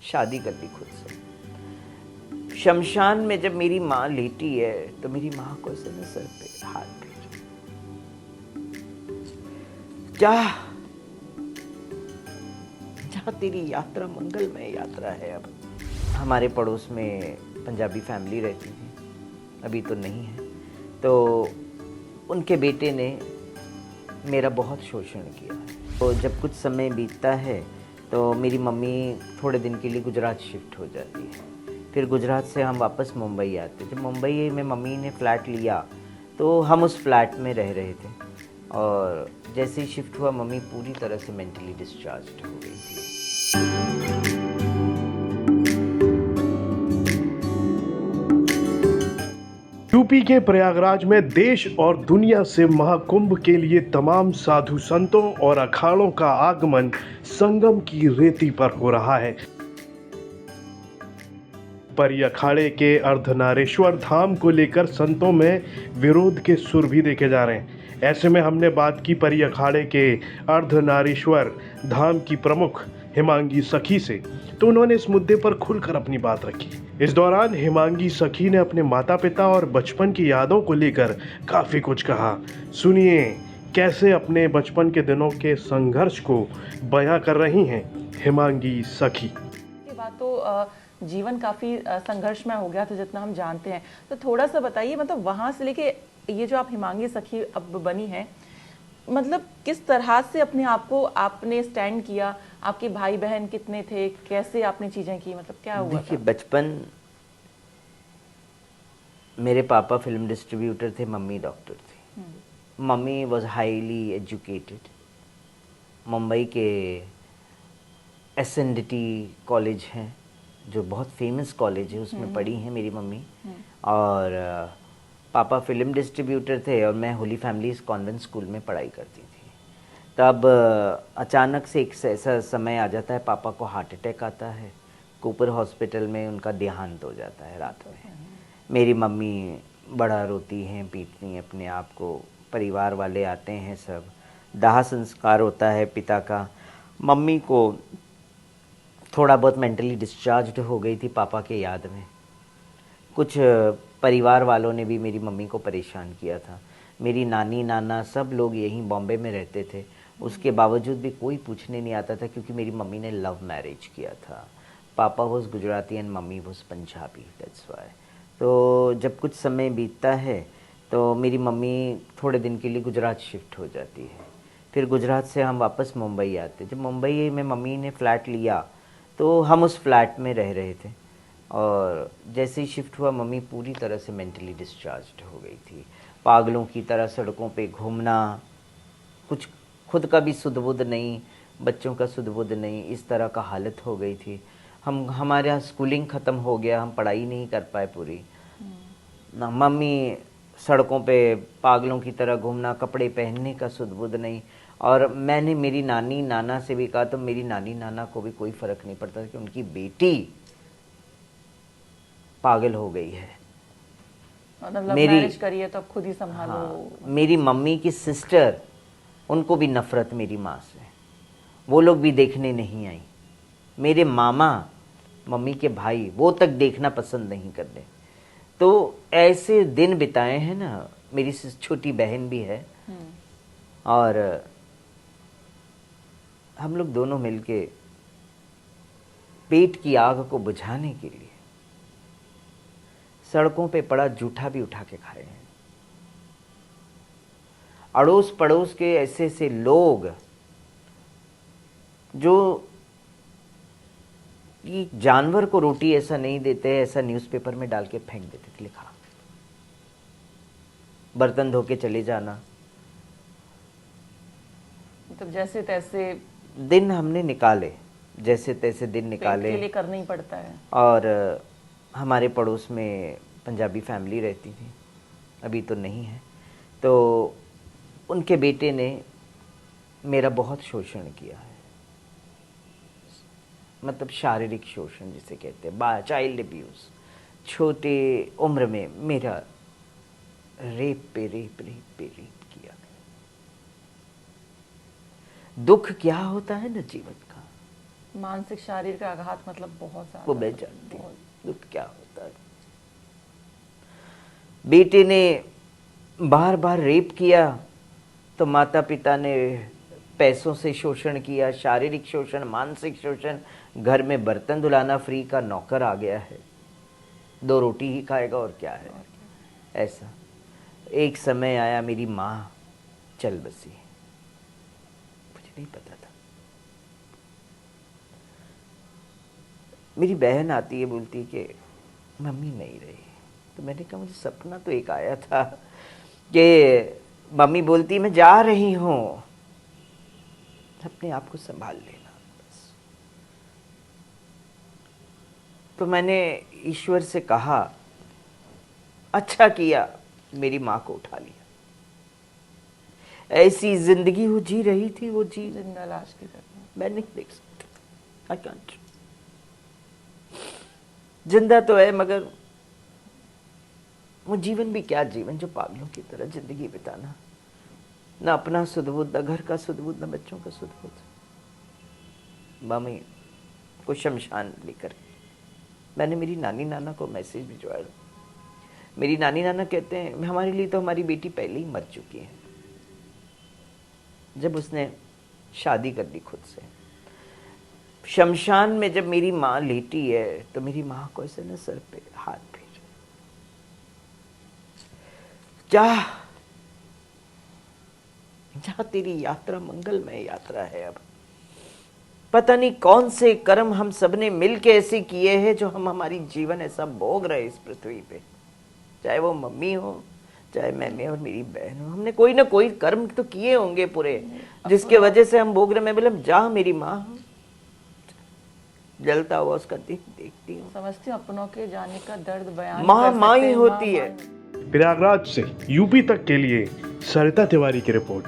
शादी कर ली खुद से। शमशान में जब मेरी माँ लेटी है तो मेरी माँ को ऐसे न सर पे हाथ फेर, क्या जहाँ तेरी यात्रा मंगलमय यात्रा है। अब हमारे पड़ोस में पंजाबी फैमिली रहती थी, अभी तो नहीं है, तो उनके बेटे ने मेरा बहुत शोषण किया। तो जब कुछ समय बीतता है तो मेरी मम्मी थोड़े दिन के लिए गुजरात शिफ्ट हो जाती है। फिर गुजरात से हम वापस मुंबई आते। जब मुंबई में मम्मी ने फ्लैट लिया तो हम उस फ्लैट में रह रहे थे, और जैसे ही शिफ्ट हुआ मम्मी पूरी तरह से मेंटली डिस्चार्ज्ड हो गई थी। यूपी के प्रयागराज में देश और दुनिया से महाकुंभ के लिए तमाम साधु संतों और अखाड़ों का आगमन संगम की रेती पर हो रहा है। पर ये अखाड़े के अर्धनारेश्वर धाम को लेकर संतों में विरोध के सुर भी देखे जा रहे हैं। ऐसे में हमने बात की परी अखाड़े के अर्धनारीश्वर धाम की प्रमुख हिमांगी सखी से, तो उन्होंने इस मुद्दे पर खुलकर अपनी बात रखी। इस दौरान हिमांगी सखी ने अपने माता पिता और बचपन की यादों को लेकर काफी कुछ कहा। सुनिए कैसे अपने बचपन के दिनों के संघर्ष को बयां कर रही हैं हिमांगी सखी। के बाद तो जीवन काफी संघर्षमय हो गया था जितना हम जानते हैं, तो थोड़ा सा बताइए, मतलब वहां से लेके ये जो आप हिमांगी सखी अब बनी है, मतलब किस तरह से अपने आप को आपने स्टैंड किया, आपके भाई बहन कितने थे, कैसे आपने चीजें की, मतलब क्या हुआ देखिए, था? बचपन, मेरे पापा फिल्म डिस्ट्रीब्यूटर थे, मम्मी डॉक्टर थी। Mummy was highly educated. Mumbai के एसएनडीटी कॉलेज हैं जो बहुत फेमस कॉलेज है, उसमें पढ़ी हैं मेरी मम्मी। और पापा फिल्म डिस्ट्रीब्यूटर थे और मैं होली फैमिलीज कॉन्वेंट स्कूल में पढ़ाई करती थी। तब अचानक से एक ऐसा समय आ जाता है, पापा को हार्ट अटैक आता है, कूपर हॉस्पिटल में उनका देहांत हो जाता है रात में। मेरी मम्मी बड़ा रोती हैं, पीटती हैं अपने आप को, परिवार वाले आते हैं सब, दाह संस्कार होता है पिता का। मम्मी को थोड़ा बहुत मेंटली डिस्चार्ज्ड हो गई थी पापा के याद में। कुछ परिवार वालों ने भी मेरी मम्मी को परेशान किया था। मेरी नानी नाना सब लोग यहीं बॉम्बे में रहते थे, उसके बावजूद भी कोई पूछने नहीं आता था, क्योंकि मेरी मम्मी ने लव मैरिज किया था। पापा was Gujarati and mummy was Punjabi, that's why. तो जब कुछ समय बीतता है तो मेरी मम्मी थोड़े दिन के लिए गुजरात शिफ्ट हो जाती है। फिर गुजरात से हम वापस मुंबई आते। जब मुंबई में मम्मी ने फ्लैट लिया तो हम उस फ्लैट में रह रहे थे, और जैसे ही शिफ्ट हुआ मम्मी पूरी तरह से मेंटली डिस्चार्ज्ड हो गई थी। पागलों की तरह सड़कों पे घूमना, कुछ खुद का भी सुध बुध नहीं, बच्चों का सुध बुध नहीं, इस तरह का हालत हो गई थी। हमारे यहाँ स्कूलिंग ख़त्म हो गया, हम पढ़ाई नहीं कर पाए पूरी ना। मम्मी सड़कों पे पागलों की तरह घूमना, कपड़े पहनने का सुध बुध नहीं। और मैंने मेरी नानी नाना से भी कहा तो मेरी नानी नाना को भी कोई फ़र्क नहीं पड़ता कि उनकी बेटी पागल हो गई है। मतलब लव मैरिज करी है तो अब खुद ही संभालो। हाँ, मेरी मम्मी की सिस्टर, उनको भी नफ़रत मेरी माँ से, वो लोग भी देखने नहीं आई। मेरे मामा, मम्मी के भाई, वो तक देखना पसंद नहीं करते। तो ऐसे दिन बिताए हैं ना। मेरी छोटी बहन भी है, और हम लोग दोनों मिलके पेट की आग को बुझाने के लिए सड़कों पे पड़ा जूठा भी उठा के खाए हैं। अड़ोस पड़ोस के ऐसे ऐसे लोग जो कि जानवर को रोटी ऐसा नहीं देते, ऐसा न्यूज़पेपर में डाल के फेंक देते थे, लिखा बर्तन धो के चले जाना। मतलब जैसे तैसे दिन हमने निकाले, जैसे तैसे दिन निकाले। पेट के लिए करना ही पड़ता है। और हमारे पड़ोस में पंजाबी फैमिली रहती थी, अभी तो नहीं है, तो उनके बेटे ने मेरा बहुत शोषण किया है। मतलब शारीरिक शोषण जिसे कहते हैं, चाइल्ड अब्यूज़। छोटे उम्र में मेरा रेप पे रेप किया गया। दुख क्या होता है ना जीवन का, मानसिक शारीरिक आघात मतलब बहुत ज्यादा। वो मैं जानती हूँ दुख क्या होता है। बेटे ने बार बार रेप किया तो माता पिता ने पैसों से शोषण किया, शारीरिक शोषण, मानसिक शोषण। घर में बर्तन धुलाना फ्री का नौकर आ गया है, 2 रोटी ही खाएगा और क्या है। ऐसा एक समय आया मेरी माँ चल बसी, मुझे नहीं पता था। मेरी बहन आती है, बोलती है कि मम्मी नहीं रही। तो मैंने कहा मुझे सपना तो एक आया था कि मम्मी बोलती मैं जा रही हूँ, अपने आप को संभाल लेना बस। तो मैंने ईश्वर से कहा अच्छा किया मेरी माँ को उठा लिया। ऐसी जिंदगी वो जी रही थी, वो जी जिंदा लाश की तरह। मैं नहीं देख सकती। I can't. जिंदा तो है मगर वो जीवन भी क्या जीवन, जो पागलों की तरह जिंदगी बिताना, ना अपना सुध-बुध, ना घर का सुध-बुध, ना बच्चों का सुध-बुध। मम्मी को शमशान लेकर मैंने मेरी नानी नाना को मैसेज भिजवाया। मेरी नानी नाना कहते हैं हमारे लिए तो हमारी बेटी पहले ही मर चुकी है, जब उसने शादी कर ली खुद से। शमशान में जब मेरी माँ लेटी है तो मेरी माँ को ऐसे ना सर पे हाथ फेर, जा तेरी यात्रा मंगलमय यात्रा है। अब पता नहीं कौन से कर्म हम सबने मिलके ऐसे किए हैं जो हम हमारी जीवन ऐसा भोग रहे इस पृथ्वी पे। चाहे वो मम्मी हो, चाहे मैं और मेरी बहन हो, हमने कोई ना कोई कर्म तो किए होंगे पूरे, जिसके वजह से हम भोग रहे। मैं बोला जा मेरी माँ, जलता हुआ उसका देखती हूँ। समझती हूँ अपनों के जाने का दर्द बयान माँ कर माँ सकते ही हैं, होती माँ है। माँ। प्रयागराज से यूपी तक के लिए सरिता तिवारी की रिपोर्ट।